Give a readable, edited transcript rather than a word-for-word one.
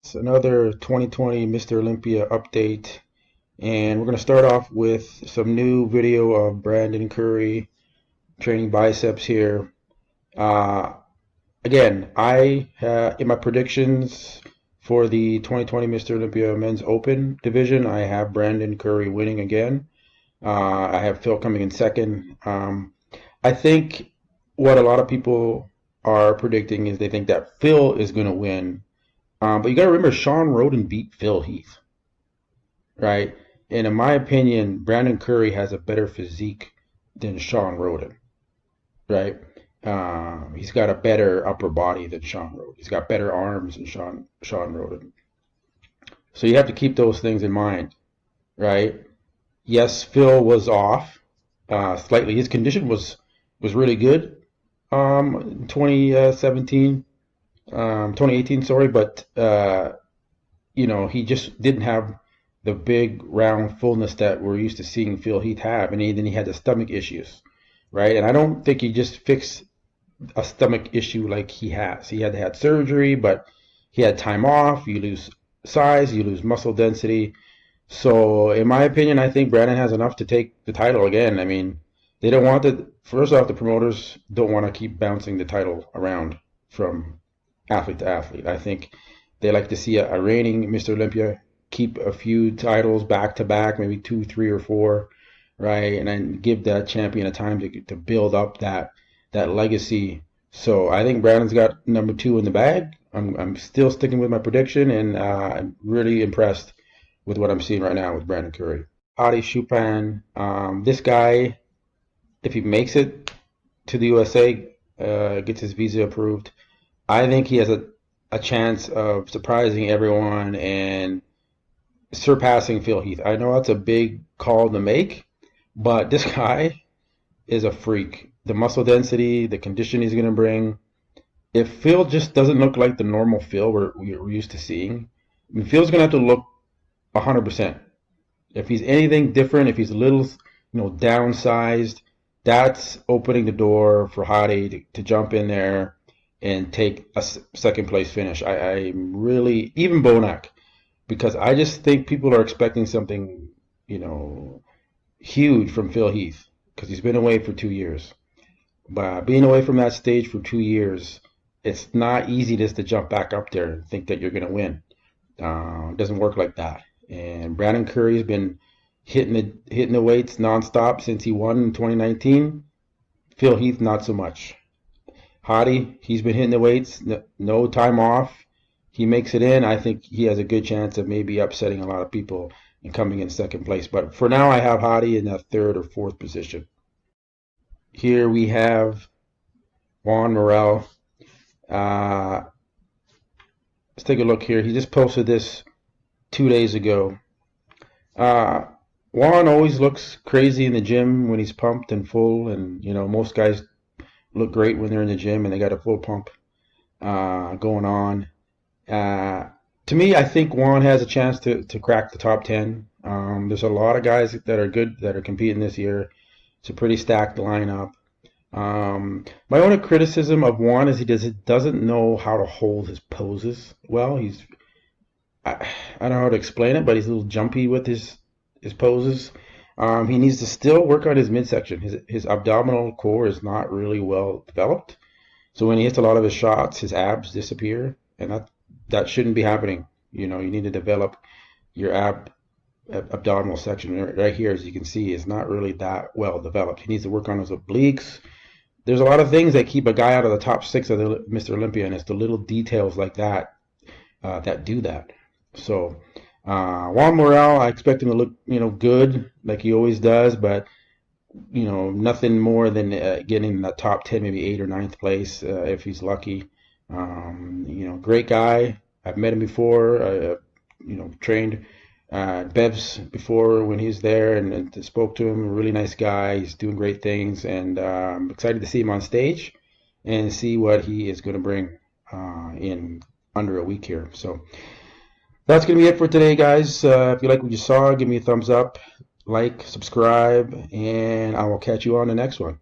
It's another 2020 Mr. Olympia update, and we're going to start off with some new video of Brandon Curry training biceps here. Uh, Again, in my predictions for the 2020 Mr. Olympia Men's Open division, I have Brandon Curry winning again. I have Phil coming in second. I think what a lot of people are predicting is they think that Phil is going to win. But you got to remember, Sean Roden beat Phil Heath, right? And in my opinion, Brandon Curry has a better physique than Sean Roden, right? He's got a better upper body than Sean Roden. He's got better arms than Sean Roden. So you have to keep those things in mind, right? Yes, Phil was off slightly. His condition was really good 2017, 2018, sorry, but he just didn't have the big round fullness that we're used to seeing Phil Heath have, and then he had the stomach issues, right? And I don't think he just fixed a stomach issue like he has. He had surgery, but he had time off. You lose size, you lose muscle density. So, in my opinion, I think Brandon has enough to take the title again. I mean, they don't want first off, the promoters don't want to keep bouncing the title around from athlete to athlete. I think they like to see a reigning Mr. Olympia keep a few titles back to back, maybe 2, 3, or 4, right? And then give that champion a time to build up that legacy. So I think Brandon's got number 2 in the bag. I'm still sticking with my prediction, and I'm really impressed with what I'm seeing right now with Brandon Curry. Hadi Choopan, this guy, if he makes it to the USA, gets his visa approved, I think he has a chance of surprising everyone and surpassing Phil Heath. I know that's a big call to make, but this guy is a freak. The muscle density, the condition he's going to bring. If Phil just doesn't look like the normal Phil we're used to seeing, I mean, Phil's going to have to look 100%. If he's anything different, if he's a little, downsized, that's opening the door for Hadi to jump in there and take a second place finish. I'm really, even Bonac, because I just think people are expecting something, huge from Phil Heath because he's been away for 2 years. But being away from that stage for 2 years, it's not easy just to jump back up there and think that you're going to win. It doesn't work like that. And Brandon Curry's been hitting the weights nonstop since he won in 2019. Phil Heath, not so much. Hadi, he's been hitting the weights, no time off. He makes it in. I think he has a good chance of maybe upsetting a lot of people and coming in second place. But for now, I have Hadi in the 3rd or 4th position. Here we have Juan Morel. Let's take a look here. He just posted this 2 days ago. Juan always looks crazy in the gym when he's pumped and full, and most guys look great when they're in the gym and they got a full pump going on. To me, I think Juan has a chance to crack the top 10. There's a lot of guys that are good that are competing this year. It's a pretty stacked lineup. My only criticism of Juan is he doesn't know how to hold his poses well. I don't know how to explain it, but he's a little jumpy with his poses. He needs to still work on his midsection. His abdominal core is not really well developed. So when he hits a lot of his shots, his abs disappear, and that shouldn't be happening. You need to develop your abdominal section right here, as you can see, is not really that well developed. He needs to work on his obliques. There's a lot of things that keep a guy out of the top 6 of the Mr. Olympia, and it's the little details like that that do that. So Juan Morel, I expect him to look, good like he always does, but nothing more than getting in the top 10, maybe 8th or 9th place if he's lucky. Great guy. I've met him before. Trained Bev's before when he was there and spoke to him. A really nice guy. He's doing great things, and I'm excited to see him on stage and see what he is going to bring in under a week here. So that's going to be it for today, guys. If you like what you saw, give me a thumbs up, like, subscribe, and I will catch you on the next one.